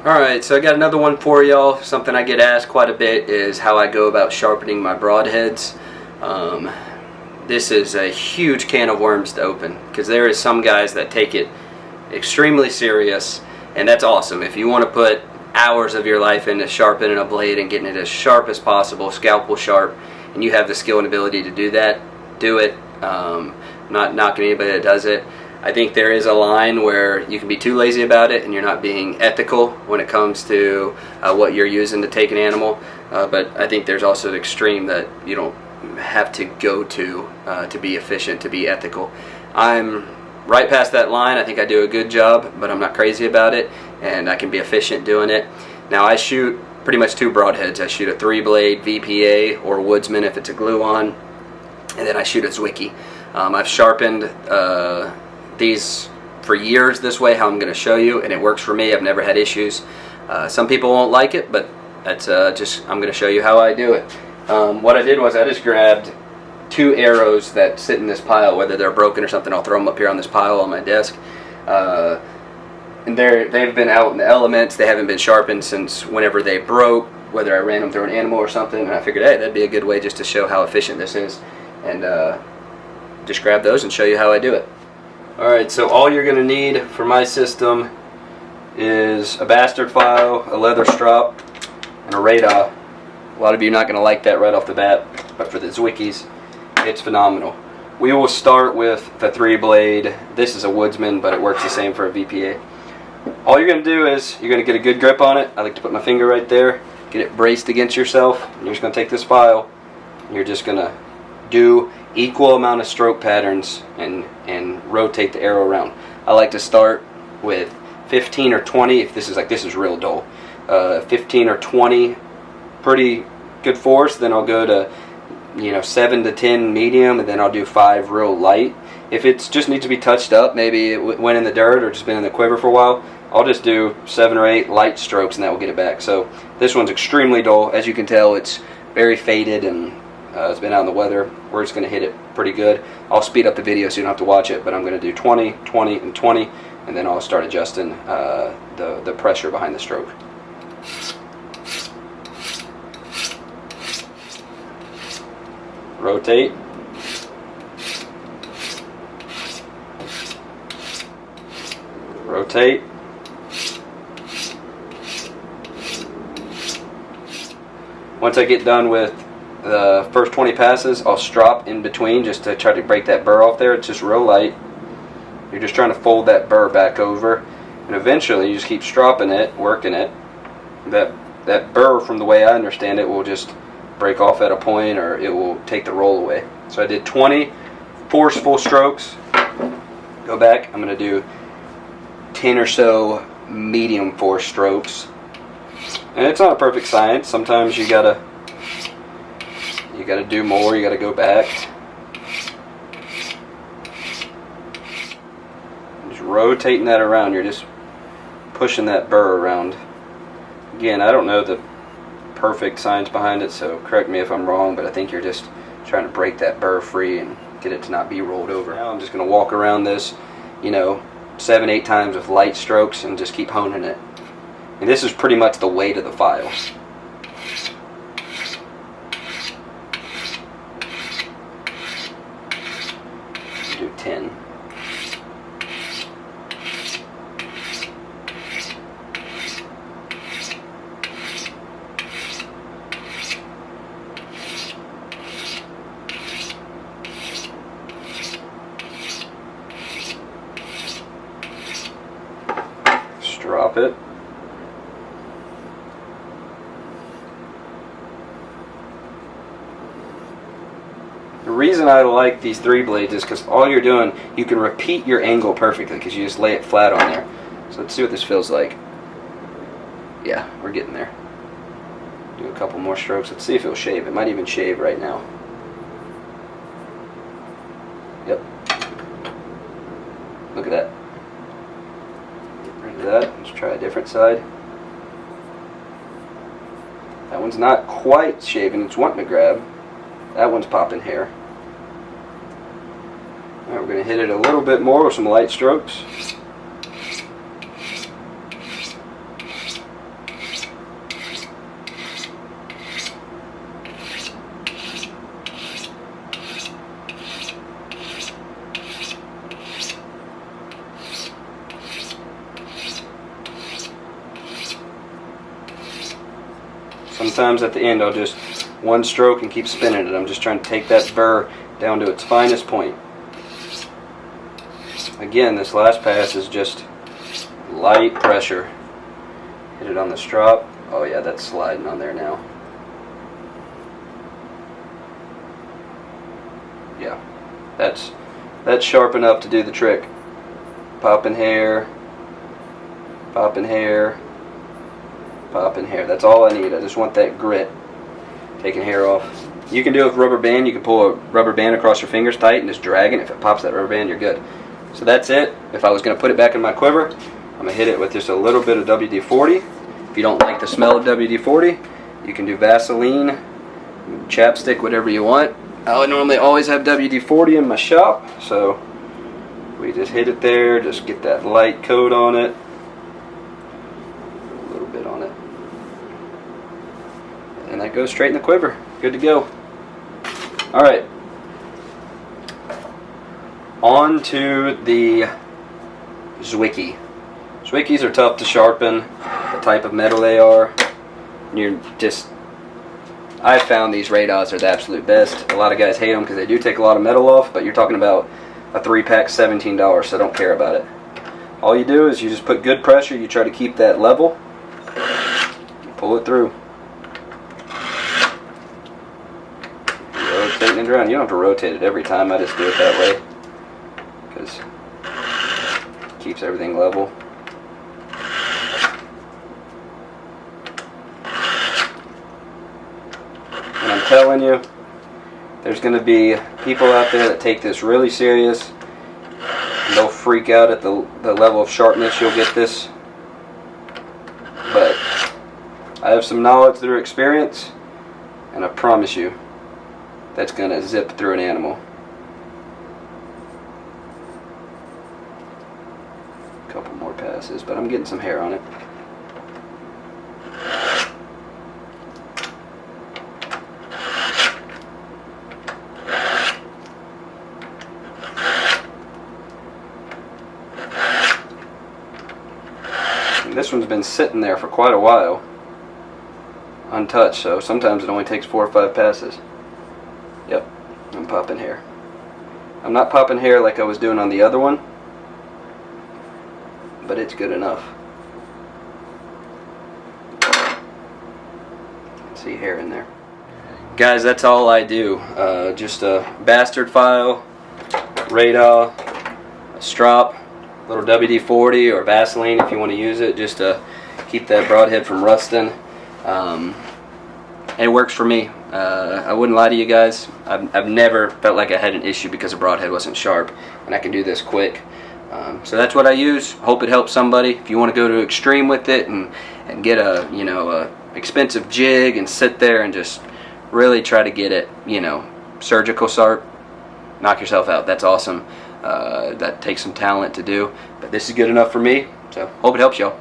Alright, so I got another one for y'all. Something I get asked quite a bit is how I go about sharpening my broadheads. This is a huge can of worms to open, because there is some guys that take it extremely serious, and that's awesome. If you want to put hours of your life into sharpening a blade and getting it as sharp as possible, scalpel sharp, and you have the skill and ability to do that, do it. I'm not knocking anybody that does it. I think there is a line where you can be too lazy about it and you're not being ethical when it comes to what you're using to take an animal, but I think there's also the extreme that you don't have to go to be efficient, to be ethical. I'm right past that line. I think I do a good job, but I'm not crazy about it, and I can be efficient doing it. Now I shoot pretty much two broadheads. I shoot a 3-blade VPA or Woodsman if it's a glue-on, and then I shoot a Zwickey. I've sharpened these for years this way, how I'm going to show you, and it works for me. I've never had issues. Some people won't like it, but that's I'm going to show you how I do it. What I did was I just grabbed 2 arrows that sit in this pile, whether they're broken or something. I'll throw them up here on this pile on my desk, and they've been out in the elements. They haven't been sharpened since whenever they broke, whether I ran them through an animal or something, and I figured, hey, that'd be a good way just to show how efficient this is, and just grab those and show you how I do it. Alright, so all you're going to need for my system is a bastard file, a leather strop, and a radar. A lot of you are not going to like that right off the bat, but for the Zwickeys, it's phenomenal. We will start with the 3-blade. This is a Woodsman, but it works the same for a VPA. All you're going to do is you're going to get a good grip on it. I like to put my finger right there, get it braced against yourself, and you're just going to take this file, and you're just going to do equal amount of stroke patterns and rotate the arrow around. I like to start with 15 or 20 if this is real dull. 15 or 20 pretty good force, then I'll go to 7 to 10 medium, and then I'll do 5 real light. If it just needs to be touched up, maybe it went in the dirt or just been in the quiver for a while, I'll just do 7 or 8 light strokes and that will get it back. So this one's extremely dull. As you can tell, it's very faded and it's been out in the weather. We're just going to hit it pretty good. I'll speed up the video so you don't have to watch it, but I'm going to do 20, 20, and 20, and then I'll start adjusting the pressure behind the stroke. Rotate. Rotate. Once I get done with the first 20 passes, I'll strop in between just to try to break that burr off there. It's just real light. You're just trying to fold that burr back over, and eventually you just keep stropping it, working it. That burr, from the way I understand it, will just break off at a point, or it will take the roll away. So I did 20 forceful strokes. Go back. I'm going to do 10 or so medium force strokes. And it's not a perfect science. Sometimes you gotta do more, you gotta go back. Just rotating that around, you're just pushing that burr around. Again, I don't know the perfect science behind it, so correct me if I'm wrong, but I think you're just trying to break that burr free and get it to not be rolled over. Now I'm just gonna walk around this, 7, 8 times with light strokes and just keep honing it. And this is pretty much the weight of the file. Do 10. Just drop it. The reason I like these 3 blades is because all you're doing, you can repeat your angle perfectly because you just lay it flat on there. So let's see what this feels like. Yeah, we're getting there. Do a couple more strokes. Let's see if it'll shave. It might even shave right now. Yep. Look at that. Get rid of that. Let's try a different side. That one's not quite shaving. It's wanting to grab. That one's popping hair. Alright, we're going to hit it a little bit more with some light strokes. Sometimes at the end I'll just one stroke and keep spinning it. I'm just trying to take that burr down to its finest point. Again, this last pass is just light pressure. Hit it on the strop. Oh yeah, that's sliding on there now. Yeah, that's sharp enough to do the trick. Popping hair, popping hair, popping hair. That's all I need. I just want that grit. Taking hair off. You can do it with rubber band. You can pull a rubber band across your fingers tight and just drag it. If it pops that rubber band, you're good. So that's it. If I was going to put it back in my quiver, I'm going to hit it with just a little bit of WD-40. If you don't like the smell of WD-40, you can do Vaseline, chapstick, whatever you want. I normally always have WD-40 in my shop, so we just hit it there, just get that light coat on it, a little bit on it, and that goes straight in the quiver. Good to go. Alright, on to the Zwickey. Zwickeys are tough to sharpen, the type of metal they are. I found these radars are the absolute best. A lot of guys hate them because they do take a lot of metal off, but you're talking about a 3-pack, $17, so don't care about it. All you do is you just put good pressure, you try to keep that level, pull it through. Rotating it around. You don't have to rotate it every time, I just do it that way because it keeps everything level. And I'm telling you, there's going to be people out there that take this really serious. And they'll freak out at the level of sharpness you'll get this. But I have some knowledge through experience, and I promise you, that's going to zip through an animal. A couple more passes, but I'm getting some hair on it. This one's been sitting there for quite a while, untouched, so sometimes it only takes 4 or 5 passes. Yep, I'm popping hair. I'm not popping hair like I was doing on the other one, but it's good enough. See hair in there. Guys, that's all I do. Just a bastard file, radar, a strop, little WD-40 or Vaseline if you want to use it, just to keep that broadhead from rusting. It works for me. I wouldn't lie to you guys. I've never felt like I had an issue because a broadhead wasn't sharp, and I can do this quick. So that's what I use. Hope it helps somebody. If you want to go to extreme with it and get a expensive jig and sit there and just really try to get it, surgical sharp, knock yourself out. That's awesome. That takes some talent to do, but this is good enough for me, so hope it helps y'all.